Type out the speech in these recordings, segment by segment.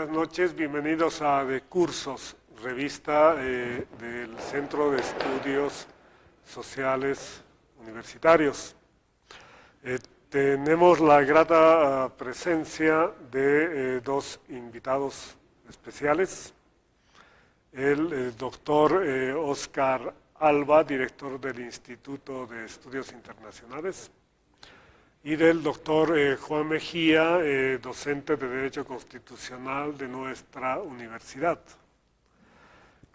Buenas noches, bienvenidos a De Cursos, revista del Centro de Estudios Sociales Universitarios. Tenemos la grata presencia de dos invitados especiales. El doctor Óscar Alba, director del Instituto de Estudios Internacionales, y del doctor Juan Mejía, docente de Derecho Constitucional de nuestra universidad,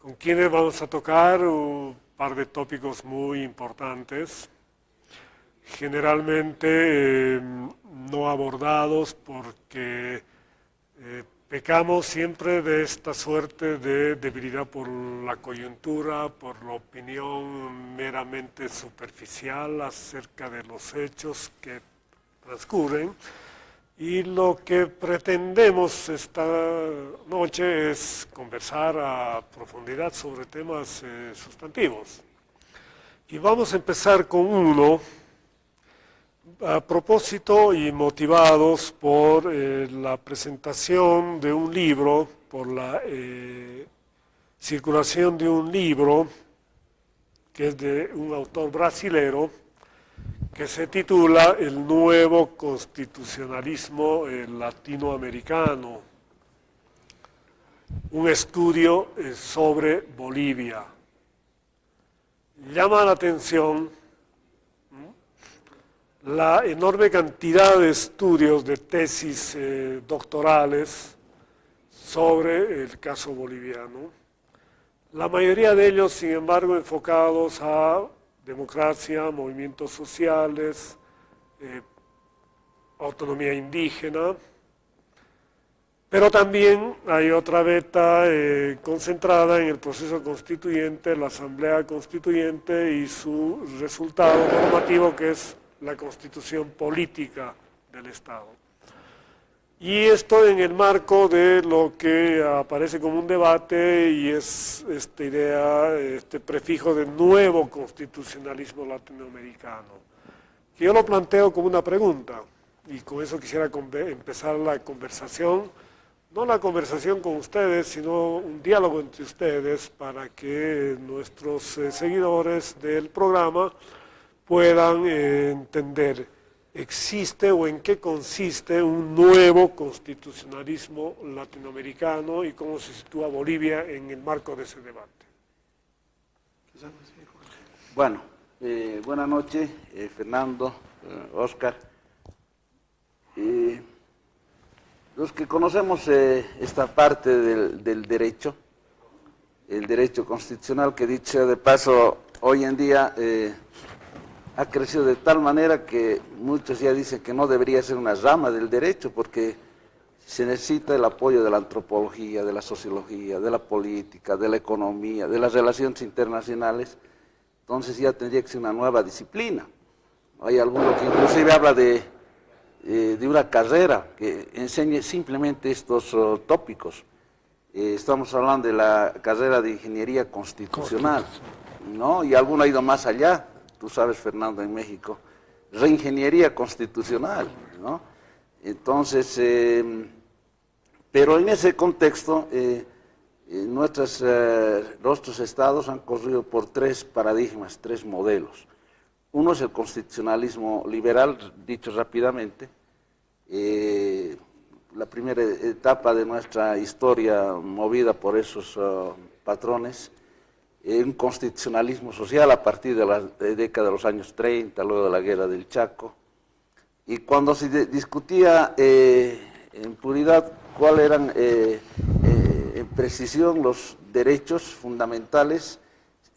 con quienes vamos a tocar un par de tópicos muy importantes, generalmente no abordados porque pecamos siempre de esta suerte de debilidad por la coyuntura, por la opinión meramente superficial acerca de los hechos que transcurren, y lo que pretendemos esta noche es conversar a profundidad sobre temas sustantivos. Y vamos a empezar con uno, a propósito y motivados por la presentación de un libro, por la circulación de un libro que es de un autor brasilero, que se titula El nuevo constitucionalismo latinoamericano, un estudio sobre Bolivia. Llama la atención la enorme cantidad de estudios, de tesis doctorales sobre el caso boliviano. La mayoría de ellos, sin embargo, enfocados a democracia, movimientos sociales, autonomía indígena, pero también hay otra beta concentrada en el proceso constituyente, la Asamblea Constituyente y su resultado normativo, que es la constitución política del Estado. Y esto en el marco de lo que aparece como un debate y es esta idea, este prefijo de nuevo constitucionalismo latinoamericano, que yo lo planteo como una pregunta, y con eso quisiera empezar la conversación, no la conversación con ustedes, sino un diálogo entre ustedes para que nuestros seguidores del programa puedan entender, ¿existe o en qué consiste un nuevo constitucionalismo latinoamericano y cómo se sitúa Bolivia en el marco de ese debate? Bueno, buenas noches, Fernando, Óscar. Los que conocemos esta parte del derecho, el derecho constitucional, que dicho de paso, hoy en día ha crecido de tal manera que muchos ya dicen que no debería ser una rama del derecho porque se necesita el apoyo de la antropología, de la sociología, de la política, de la economía, de las relaciones internacionales. Entonces ya tendría que ser una nueva disciplina. Hay alguno que inclusive habla de una carrera que enseñe simplemente estos tópicos. Estamos hablando de la carrera de Ingeniería Constitucional, ¿no? Y alguno ha ido más allá. Tú sabes, Fernando, en México, reingeniería constitucional, ¿no? Entonces, pero en ese contexto, nuestros estados han corrido por tres paradigmas, tres modelos. Uno es el constitucionalismo liberal, dicho rápidamente, la primera etapa de nuestra historia movida por esos patrones, un constitucionalismo social a partir de la década de los años 30, luego de la guerra del Chaco, y cuando se discutía en puridad cuáles eran en precisión los derechos fundamentales,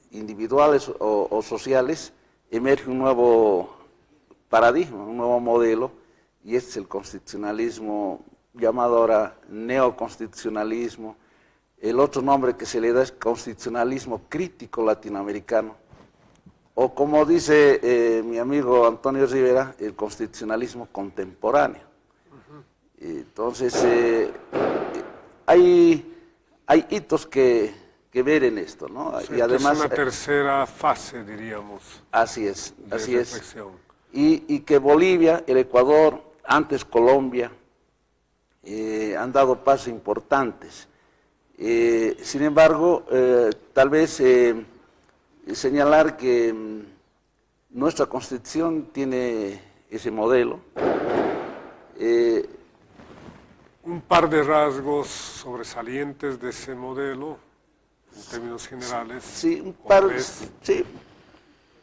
individuales o sociales, emerge un nuevo paradigma, un nuevo modelo, y este es el constitucionalismo llamado ahora neoconstitucionalismo. El otro nombre que se le da es constitucionalismo crítico latinoamericano, o como dice mi amigo Antonio Rivera, el constitucionalismo contemporáneo. Entonces, hay hitos que ver en esto, ¿no? O sea, y además, es una tercera fase, diríamos. Así es, así es. Reflexión. Y que Bolivia, el Ecuador, antes Colombia, han dado pasos importantes. Sin embargo, tal vez señalar que nuestra Constitución tiene ese modelo. Un par de rasgos sobresalientes de ese modelo, en términos generales. Sí, un par, sí.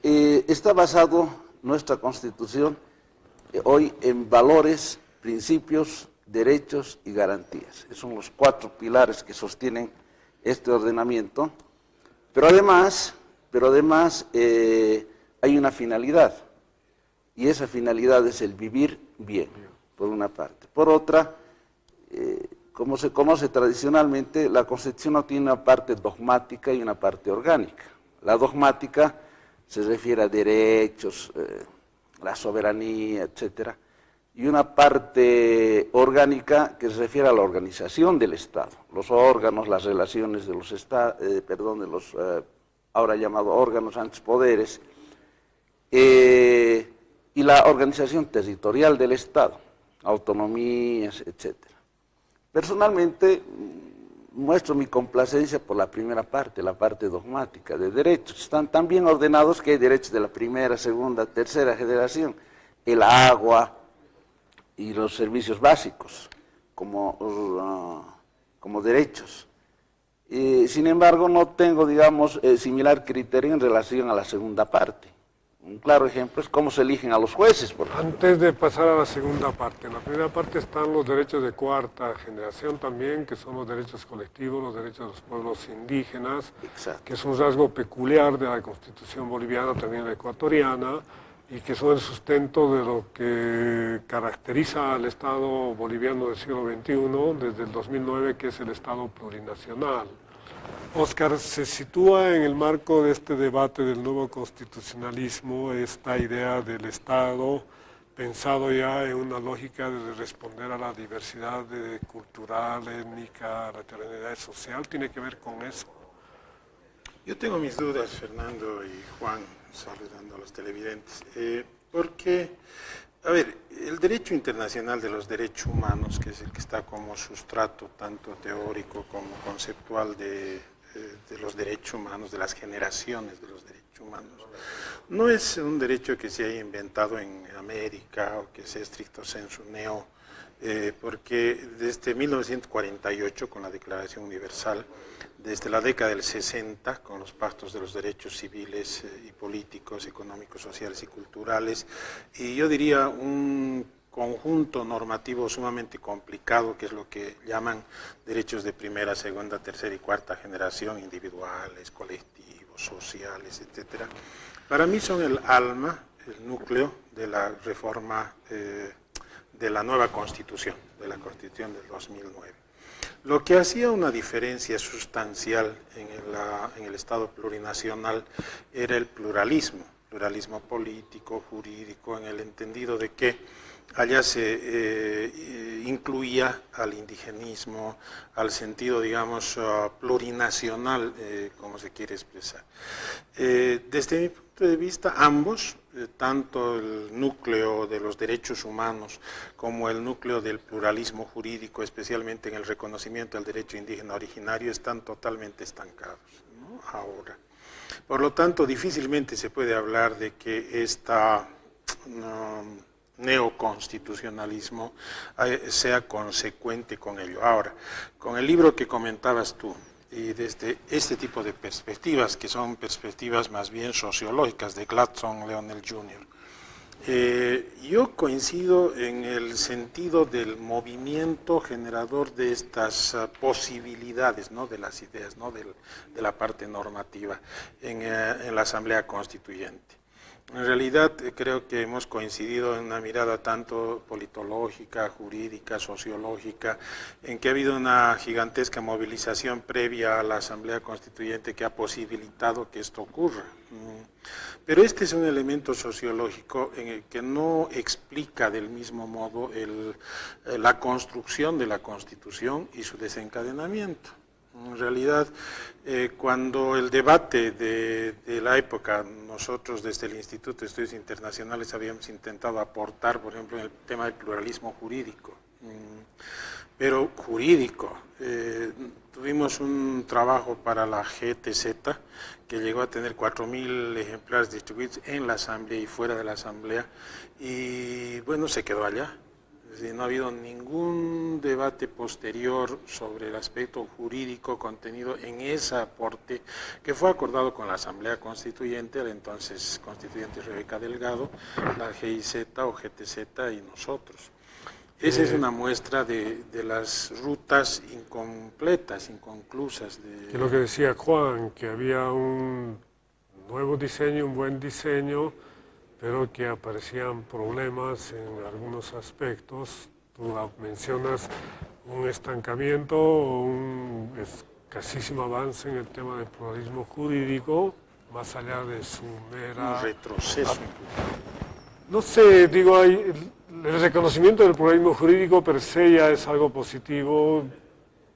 Está basado nuestra Constitución hoy en valores, principios, derechos y garantías. Esos son los 4 pilares que sostienen este ordenamiento. Pero además hay una finalidad, y esa finalidad es el vivir bien, por una parte. Por otra, como se conoce tradicionalmente, la Constitución no tiene una parte dogmática y una parte orgánica. La dogmática se refiere a derechos, la soberanía, etcétera, y una parte orgánica que se refiere a la organización del Estado, los órganos, las relaciones de los ahora llamados órganos, antes poderes, y la organización territorial del Estado, autonomías, etcétera. Personalmente, muestro mi complacencia por la primera parte, la parte dogmática de derechos. Están tan bien ordenados que hay derechos de la primera, segunda, tercera generación. El agua y los servicios básicos como derechos. Sin embargo, no tengo, digamos, similar criterio en relación a la segunda parte. Un claro ejemplo es cómo se eligen a los jueces. Antes de pasar a la segunda parte, en la primera parte están los derechos de cuarta generación también, que son los derechos colectivos, los derechos de los pueblos indígenas, Exacto. Que es un rasgo peculiar de la Constitución boliviana, también la ecuatoriana, y que son el sustento de lo que caracteriza al Estado boliviano del siglo XXI desde el 2009, que es el Estado plurinacional. Óscar, se sitúa en el marco de este debate del nuevo constitucionalismo esta idea del Estado pensado ya en una lógica de responder a la diversidad cultural, étnica, a la heterogeneidad social. ¿Tiene que ver con eso? Yo tengo mis dudas, Fernando y Juan, saludando a los televidentes, porque, a ver, el derecho internacional de los derechos humanos, que es el que está como sustrato tanto teórico como conceptual de los derechos humanos, de las generaciones de los derechos humanos, no es un derecho que se haya inventado en América o que sea estricto sensu neo, porque desde 1948, con la Declaración Universal, desde la década del 60, con los pactos de los derechos civiles y políticos, económicos, sociales y culturales, y yo diría un conjunto normativo sumamente complicado, que es lo que llaman derechos de primera, segunda, tercera y cuarta generación, individuales, colectivos, sociales, etcétera. Para mí son el alma, el núcleo de la reforma de la nueva Constitución, de la Constitución del 2009. Lo que hacía una diferencia sustancial en el Estado plurinacional era el pluralismo político, jurídico, en el entendido de que allá se incluía al indigenismo, al sentido, digamos, plurinacional, como se quiere expresar. Desde mi punto de vista, ambos, tanto el núcleo de los derechos humanos como el núcleo del pluralismo jurídico, especialmente en el reconocimiento del derecho indígena originario, están totalmente estancados, ¿no? Ahora. Por lo tanto, difícilmente se puede hablar de que esta neoconstitucionalismo sea consecuente con ello. Ahora, con el libro que comentabas tú, y desde este tipo de perspectivas, que son perspectivas más bien sociológicas, de Gladstone Leonel Jr., yo coincido en el sentido del movimiento generador de estas posibilidades, ¿no?, de las ideas, ¿no?, de la parte normativa en la Asamblea Constituyente. En realidad creo que hemos coincidido en una mirada tanto politológica, jurídica, sociológica, en que ha habido una gigantesca movilización previa a la Asamblea Constituyente que ha posibilitado que esto ocurra. Pero este es un elemento sociológico en el que no explica del mismo modo la construcción de la Constitución y su desencadenamiento. En realidad, cuando el debate de la época, nosotros desde el Instituto de Estudios Internacionales habíamos intentado aportar, por ejemplo, en el tema del pluralismo jurídico, pero jurídico. Tuvimos un trabajo para la GTZ que llegó a tener 4.000 ejemplares distribuidos en la Asamblea y fuera de la Asamblea, y bueno, se quedó allá. Es decir, no ha habido ningún debate posterior sobre el aspecto jurídico contenido en ese aporte que fue acordado con la Asamblea Constituyente, la entonces constituyente Rebeca Delgado, la GIZ o GTZ y nosotros. Esa es una muestra de las rutas incompletas, inconclusas. Que lo que decía Juan, que había un nuevo diseño, un buen diseño, pero que aparecían problemas en algunos aspectos. Tú mencionas un estancamiento o un escasísimo avance en el tema del pluralismo jurídico, más allá de su mera... Un retroceso. No sé, digo, el reconocimiento del pluralismo jurídico per se ya es algo positivo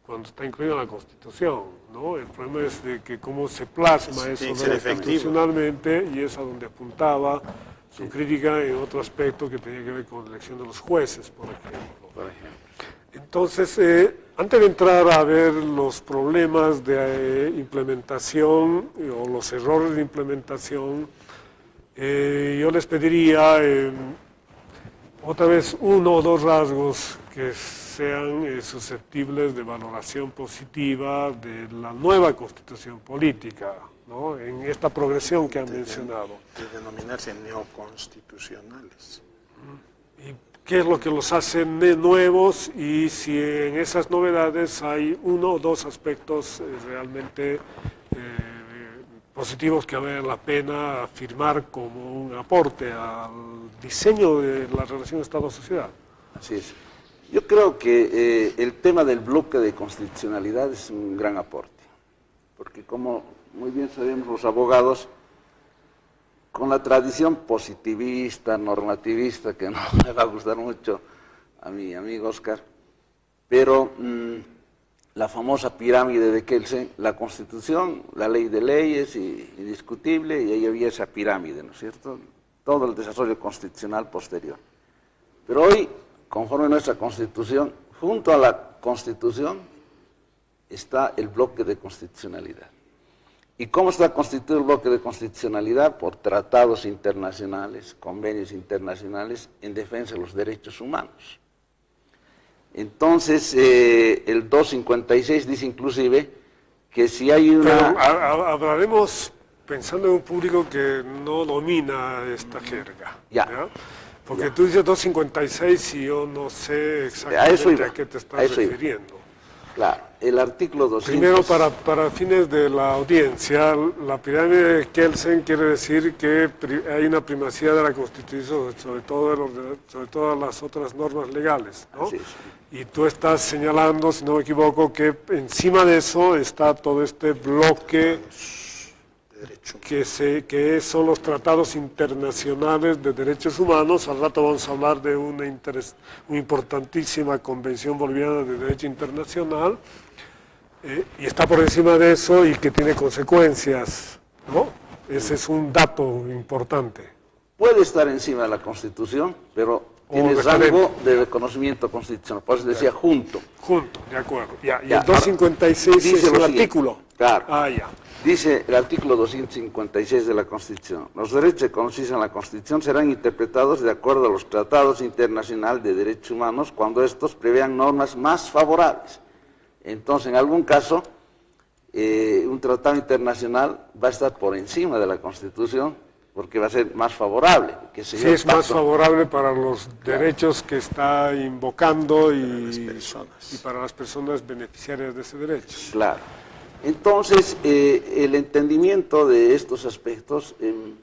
cuando está incluido en la Constitución, ¿no? El problema es de que cómo se plasma eso institucionalmente, y es a donde apuntaba su crítica en otro aspecto que tenía que ver con la elección de los jueces, por ejemplo. Entonces, antes de entrar a ver los problemas de implementación o los errores de implementación, yo les pediría otra vez uno o dos rasgos que sean susceptibles de valoración positiva de la nueva constitución política, ¿no? En esta progresión que han mencionado. De denominarse neoconstitucionales. ¿Y qué es lo que los hace nuevos? Y si en esas novedades hay uno o dos aspectos realmente positivos que vale la pena afirmar como un aporte al diseño de la relación Estado-sociedad. Así es. Yo creo que el tema del bloque de constitucionalidad es un gran aporte, porque como muy bien sabemos los abogados, con la tradición positivista, normativista, que no me va a gustar mucho a mi amigo Oscar, pero la famosa pirámide de Kelsen, la Constitución, la ley de leyes, indiscutible, y ahí había esa pirámide, ¿no es cierto? Todo el desarrollo constitucional posterior. Pero hoy, conforme a nuestra Constitución, junto a la Constitución está el bloque de constitucionalidad. ¿Y cómo está constituido el bloque de constitucionalidad? Por tratados internacionales, convenios internacionales en defensa de los derechos humanos. Entonces, el 256 dice inclusive que si hay una... Pero hablaremos pensando en un público que no domina esta jerga. Ya. Porque tú dices 256 y yo no sé exactamente a qué te estás refiriendo. Claro, el artículo 200... Primero, para fines de la audiencia, la pirámide de Kelsen quiere decir que hay una primacía de la Constitución sobre todas las otras normas legales, ¿no? Así es. Y tú estás señalando, si no me equivoco, que encima de eso está todo este bloque que son los tratados internacionales de derechos humanos. Al rato vamos a hablar de una importantísima Convención Boliviana de Derecho Internacional, y está por encima de eso y que tiene consecuencias, ¿no? Ese es un dato importante. Puede estar encima de la Constitución, pero tiene rango de reconocimiento constitucional, por eso decía junto. Junto, de acuerdo. Ya, y el 256 es el artículo. Claro. Ya. Dice el artículo 256 de la Constitución: los derechos reconocidos en la Constitución serán interpretados de acuerdo a los tratados internacionales de derechos humanos cuando estos prevean normas más favorables. Entonces, en algún caso, un tratado internacional va a estar por encima de la Constitución porque va a ser más favorable. Sí, es más favorable para los derechos que está invocando y para las personas beneficiarias de ese derecho. Claro. Entonces, el entendimiento de estos aspectos, un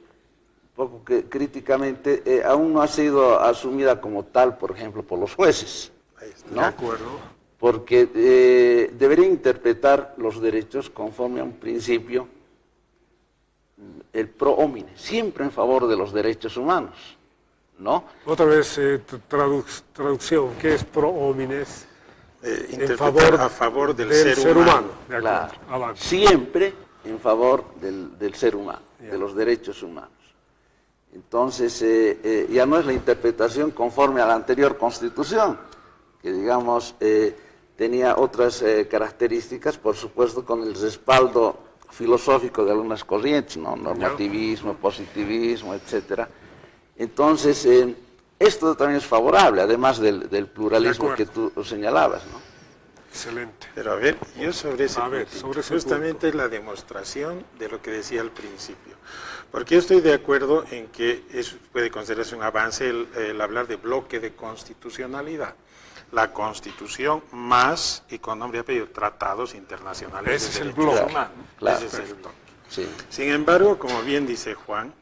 poco críticamente, aún no ha sido asumida como tal, por ejemplo, por los jueces, ¿no? De acuerdo. Porque deberían interpretar los derechos conforme a un principio, el pro homine, siempre en favor de los derechos humanos, ¿no? Otra vez, traducción, ¿qué es pro homines? A favor del ser humano. Claro. Siempre en favor del ser humano, de los derechos humanos. Entonces, ya no es la interpretación conforme a la anterior Constitución, que digamos, tenía otras características, por supuesto, con el respaldo filosófico de algunas corrientes, ¿no? Normativismo, positivismo, etcétera. Entonces, esto también es favorable, además del pluralismo que tú señalabas, ¿no? Excelente. Pero a ver, yo sobre ese punto, sobre ese justamente punto. es la demostración de lo que decía al principio. Porque yo estoy de acuerdo en que eso puede considerarse un avance el hablar de bloque de constitucionalidad. La Constitución más, y con nombre y apellido, tratados internacionales. Ese es el derechos bloque. humanos. Claro. Ese es el bloque. Sí. Sin embargo, como bien dice Juan,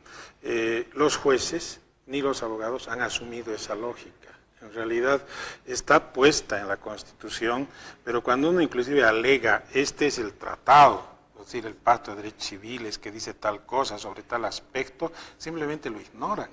los jueces ni los abogados han asumido esa lógica. En realidad está puesta en la Constitución, pero cuando uno inclusive alega, este es el tratado, es decir, el Pacto de Derechos Civiles que dice tal cosa sobre tal aspecto, simplemente lo ignoran.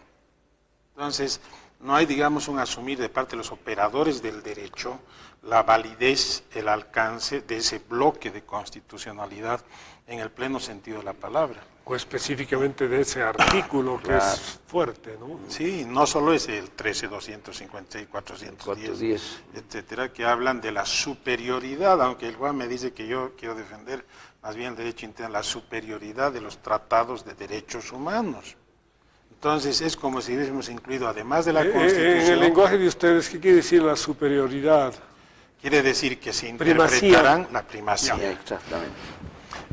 Entonces, no hay, digamos, un asumir de parte de los operadores del derecho la validez, el alcance de ese bloque de constitucionalidad en el pleno sentido de la palabra. O específicamente de ese artículo que es fuerte, ¿no? Sí, no solo es el 13, 256, 410, etcétera, que hablan de la superioridad, aunque el Juan me dice que yo quiero defender más bien el derecho interno, la superioridad de los tratados de derechos humanos. Entonces es como si hubiésemos incluido, además de la Constitución... En el lenguaje de ustedes, ¿qué quiere decir la superioridad? Quiere decir que se Primacía. interpretarán la primacía. Sí, exactamente.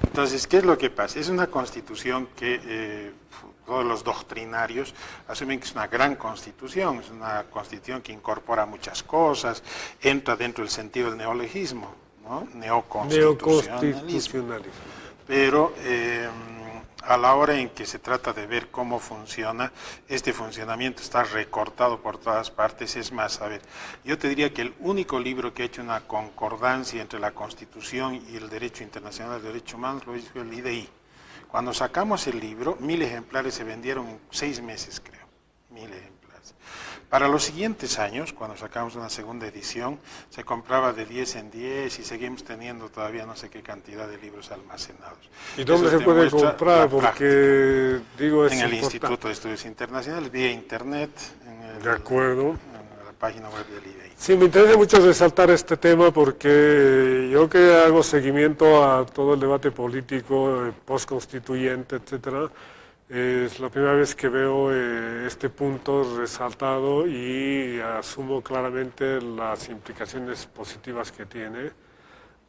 Entonces, ¿qué es lo que pasa? Es una constitución que todos los doctrinarios asumen que es una gran constitución, es una constitución que incorpora muchas cosas, entra dentro del sentido del neologismo, ¿no? Neoconstitucionalismo. Pero a la hora en que se trata de ver cómo funciona, este funcionamiento está recortado por todas partes. Es más, a ver, yo te diría que el único libro que ha hecho una concordancia entre la Constitución y el Derecho Internacional de Derechos Humanos lo hizo el IDI. Cuando sacamos el libro, 1000 ejemplares se vendieron en 6 meses, creo, 1000 ejemplares. Para los siguientes años, cuando sacamos una segunda edición, se compraba de 10 en 10 y seguimos teniendo todavía no sé qué cantidad de libros almacenados. ¿Y dónde Eso se puede demuestra comprar? la Porque, digo, es en el importante. Instituto de Estudios Internacionales, vía internet, De acuerdo. en la página web del IDEI. Sí, me interesa mucho resaltar este tema porque yo que hago seguimiento a todo el debate político, postconstituyente, etcétera, es la primera vez que veo este punto resaltado y asumo claramente las implicaciones positivas que tiene.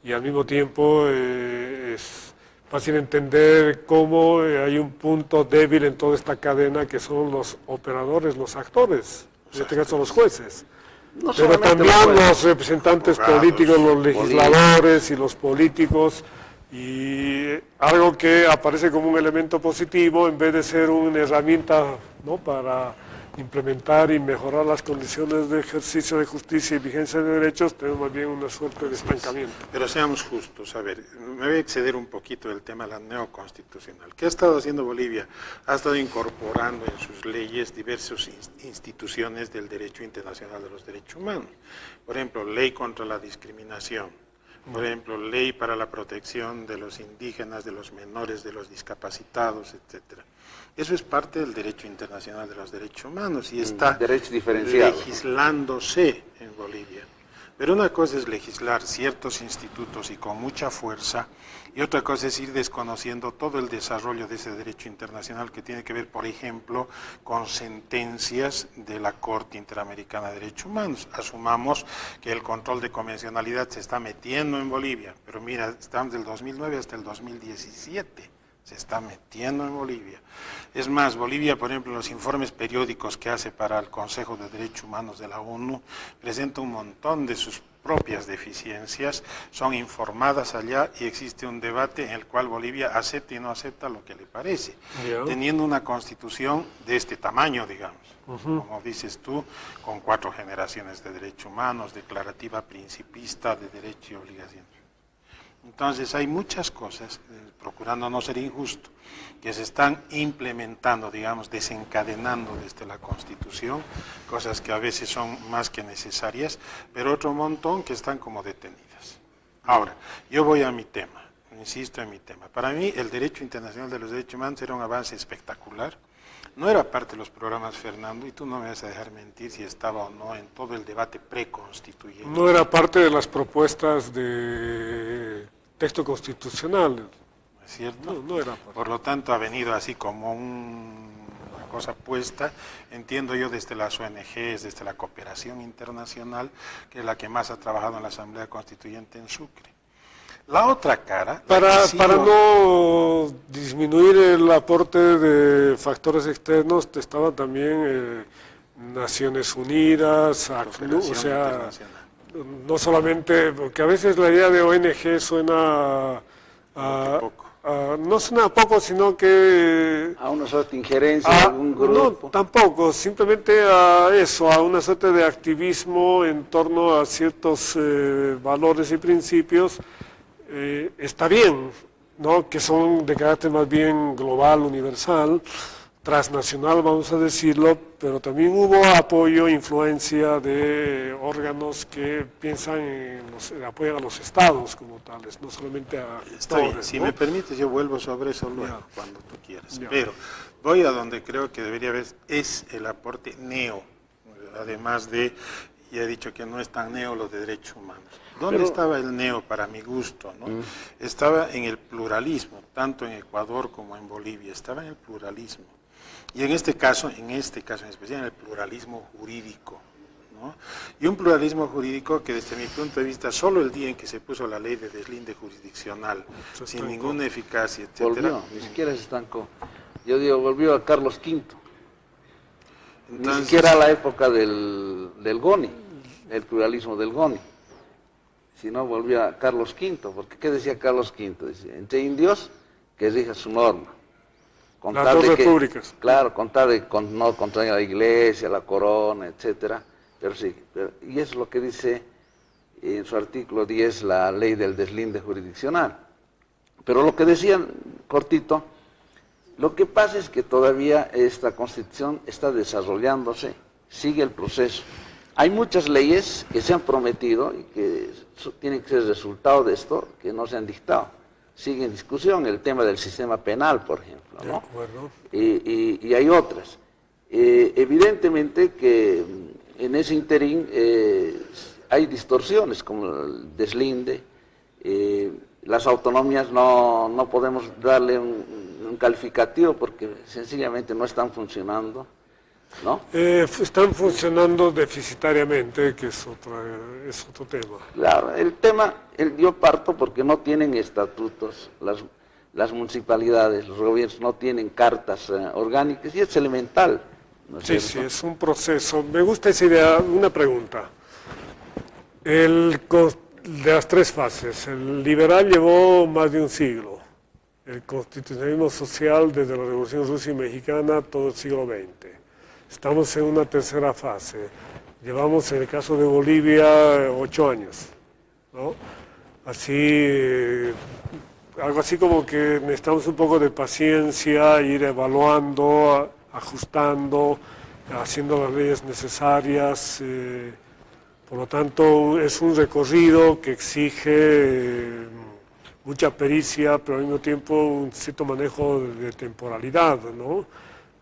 Y al mismo tiempo es fácil entender cómo hay un punto débil en toda esta cadena que son los operadores, los actores, en este caso los jueces. No Pero solamente también los jueces, los representantes abogados, políticos, los legisladores y los políticos, y algo que aparece como un elemento positivo en vez de ser una herramienta, ¿no?, para implementar y mejorar las condiciones de ejercicio de justicia y vigencia de derechos, tenemos más bien una suerte de estancamiento. Pero seamos justos, a ver, me voy a exceder un poquito del tema de la neoconstitucional. ¿Qué ha estado haciendo Bolivia? Ha estado incorporando en sus leyes diversas instituciones del derecho internacional de los derechos humanos. Por ejemplo, ley contra la discriminación. Por ejemplo, ley para la protección de los indígenas, de los menores, de los discapacitados, etcétera. Eso es parte del derecho internacional de los derechos humanos y está derecho diferenciado, legislándose en Bolivia. Pero una cosa es legislar ciertos institutos y con mucha fuerza, y otra cosa es ir desconociendo todo el desarrollo de ese derecho internacional que tiene que ver, por ejemplo, con sentencias de la Corte Interamericana de Derechos Humanos. Asumamos que el control de convencionalidad se está metiendo en Bolivia, pero mira, estamos del 2009 hasta el 2017. Se está metiendo en Bolivia. Es más, Bolivia, por ejemplo, en los informes periódicos que hace para el Consejo de Derechos Humanos de la ONU, presenta un montón de sus propias deficiencias, son informadas allá y existe un debate en el cual Bolivia acepta y no acepta lo que le parece, teniendo una constitución de este tamaño, digamos, como dices tú, con 4 generaciones de derechos humanos, declarativa principista de derecho y obligación. Entonces hay muchas cosas, procurando no ser injusto, que se están implementando, digamos, desencadenando desde la Constitución, cosas que a veces son más que necesarias, pero otro montón que están como detenidas. Ahora, yo voy a mi tema, insisto en mi tema. Para mí el derecho internacional de los derechos humanos era un avance espectacular, no era parte de los programas, Fernando, y tú no me vas a dejar mentir si estaba o no en todo el debate preconstituyente. No era parte de las propuestas de texto constitucional. ¿No es cierto? No era parte. Por lo tanto, ha venido así como una cosa puesta, entiendo yo, desde las ONGs, desde la cooperación internacional, que es la que más ha trabajado en la Asamblea Constituyente en Sucre. La otra cara... Para no disminuir el aporte de factores externos, estaban también Naciones Unidas, ACNUR, o sea, no solamente, porque a veces la idea de ONG suena no suena a poco, sino que... A una suerte de injerencia de algún grupo. No, tampoco, simplemente a eso, a una suerte de activismo en torno a ciertos valores y principios. Está bien, ¿no? Que son de carácter más bien global, universal, transnacional, vamos a decirlo, pero también hubo apoyo, influencia de órganos que piensan apoyan a los estados como tales, no solamente a Está bien, actores, si ¿no? me permites, yo vuelvo sobre eso luego, Ya. cuando tú quieras. Ya. Pero voy a donde creo que debería haber, es el aporte neo, además de, ya he dicho que no es tan neo lo de derechos humanos. ¿Dónde estaba el neo para mi gusto? ¿No? Estaba en el pluralismo, tanto en Ecuador como en Bolivia, estaba en el pluralismo. Y en este caso en especial, en el pluralismo jurídico, ¿no? Y un pluralismo jurídico que desde mi punto de vista, solo el día en que se puso la ley de deslinde jurisdiccional, sin ninguna eficacia, etcétera. Volvió, ni siquiera se estancó. Yo digo, volvió a Carlos V. Entonces, Ni siquiera a la época del GONI, el pluralismo del GONI. Si no, volvió a Carlos V, porque ¿qué decía Carlos V? Decía, entre indios, que rija su norma. Con Las tal dos de que- repúblicas. Claro, con tal de no contraer a la iglesia, la corona, etcétera. Pero sí, y eso es lo que dice en su artículo 10 la ley del deslinde jurisdiccional. Pero lo que decían, cortito, lo que pasa es que todavía esta Constitución está desarrollándose, sigue el proceso. Hay muchas leyes que se han prometido y que tienen que ser resultado de esto, que no se han dictado. Sigue en discusión el tema del sistema penal, por ejemplo, De ¿no? acuerdo. Y hay otras. Evidentemente que en ese interín hay distorsiones, como el deslinde. Las autonomías no podemos darle un calificativo porque sencillamente no están funcionando, ¿no? Están funcionando deficitariamente, que es otro tema. Claro, el tema, yo parto porque no tienen estatutos, las municipalidades, los gobiernos no tienen cartas orgánicas y es elemental, ¿no es Sí, cierto? sí, es un proceso. Me gusta esa idea. Una pregunta. De las tres fases, el liberal llevó más de un siglo. El constitucionalismo social desde la Revolución Rusa y Mexicana todo el siglo XX. Estamos en una tercera fase. Llevamos en el caso de Bolivia 8 años, ¿no? Así, algo así como que necesitamos un poco de paciencia, ir evaluando, ajustando, haciendo las leyes necesarias. Por lo tanto, es un recorrido que exige mucha pericia, pero al mismo tiempo un cierto manejo de temporalidad, ¿no?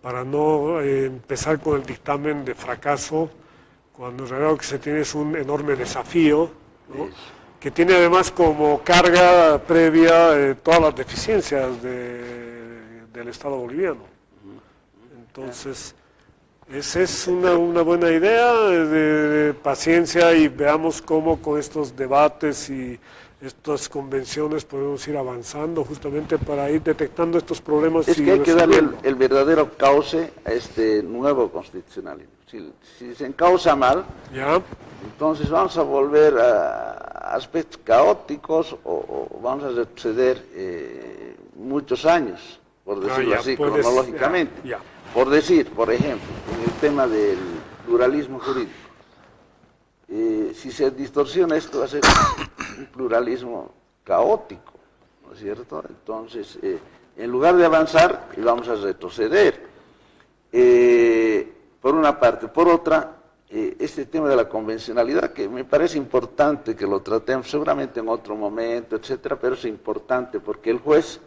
Para no empezar con el dictamen de fracaso, cuando en realidad lo que se tiene es un enorme desafío, ¿no? Que tiene además como carga previa todas las deficiencias del Estado boliviano. Entonces, esa es una buena idea de paciencia y veamos cómo con estos debates y estas convenciones podemos ir avanzando justamente para ir detectando estos problemas. Es y que hay que darle resolviendo. el verdadero cauce a este nuevo constitucionalismo. Si se encausa mal, ¿Ya? entonces vamos a volver a aspectos caóticos o vamos a retroceder muchos años, por decirlo ya así, puedes- cronológicamente. ya. Por decir, por ejemplo, en el tema del pluralismo jurídico, si se distorsiona esto va a ser un pluralismo caótico, ¿no es cierto? Entonces, en lugar de avanzar, vamos a retroceder. Por una parte. Por otra, este tema de la convencionalidad, que me parece importante que lo tratemos seguramente en otro momento, etcétera, pero es importante porque el juez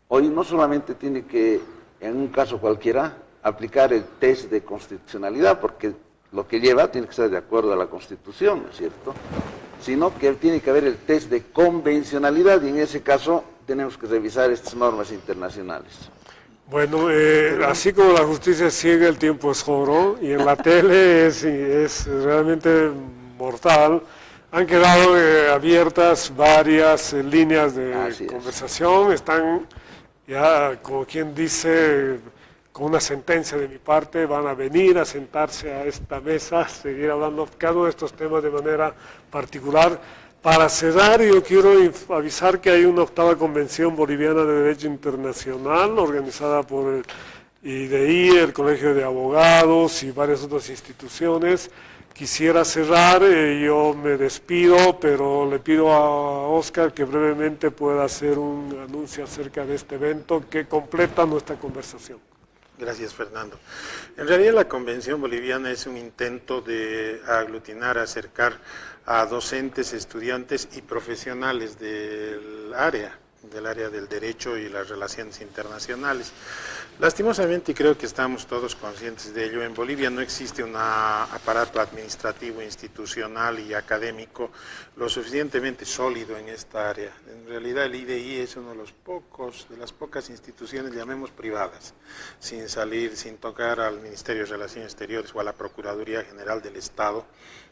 hoy no solamente tiene que, en un caso cualquiera, aplicar el test de constitucionalidad, porque lo que lleva tiene que ser de acuerdo a la Constitución, ¿no es cierto? Sino que tiene que haber el test de convencionalidad, y en ese caso tenemos que revisar estas normas internacionales. Bueno, así como la justicia es ciega, el tiempo es oro, y en la tele es realmente mortal. Han quedado abiertas varias líneas de conversación, están ya, como quien dice, con una sentencia de mi parte, van a venir a sentarse a esta mesa, seguir hablando cada uno de estos temas de manera particular. Para cerrar, yo quiero avisar que hay una 8ª Convención Boliviana de Derecho Internacional, organizada por el IDI, el Colegio de Abogados y varias otras instituciones. Quisiera cerrar, yo me despido, pero le pido a Oscar que brevemente pueda hacer un anuncio acerca de este evento que completa nuestra conversación. Gracias, Fernando. En realidad la Convención Boliviana es un intento de aglutinar, acercar a docentes, estudiantes y profesionales del área del derecho y las relaciones internacionales. Lastimosamente, y creo que estamos todos conscientes de ello, en Bolivia no existe un aparato administrativo, institucional y académico lo suficientemente sólido en esta área. En realidad el IDI es uno de las pocas instituciones, llamemos privadas, sin tocar al Ministerio de Relaciones Exteriores o a la Procuraduría General del Estado,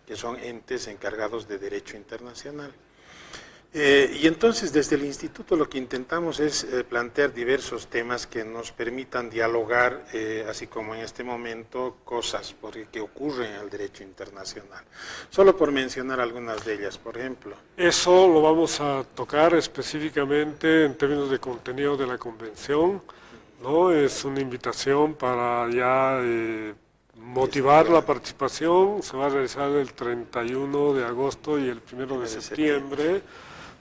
que son entes encargados de derecho internacional. Y entonces desde el instituto lo que intentamos es plantear diversos temas que nos permitan dialogar, así como en este momento, cosas que ocurren en el derecho internacional. Solo por mencionar algunas de ellas, por ejemplo. Eso lo vamos a tocar específicamente en términos de contenido de la convención, ¿no? Es una invitación para ya motivar la participación. Se va a realizar el 31 de agosto y el 1 de septiembre.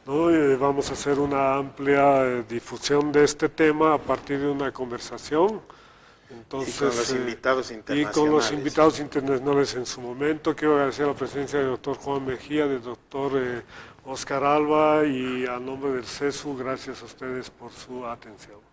¿No? Vamos a hacer una amplia difusión de este tema a partir de una conversación. Entonces, y con los invitados internacionales. Y con los invitados internacionales en su momento. Quiero agradecer la presencia del doctor Juan Mejía, del doctor Oscar Alba, y a nombre del CESU, gracias a ustedes por su atención.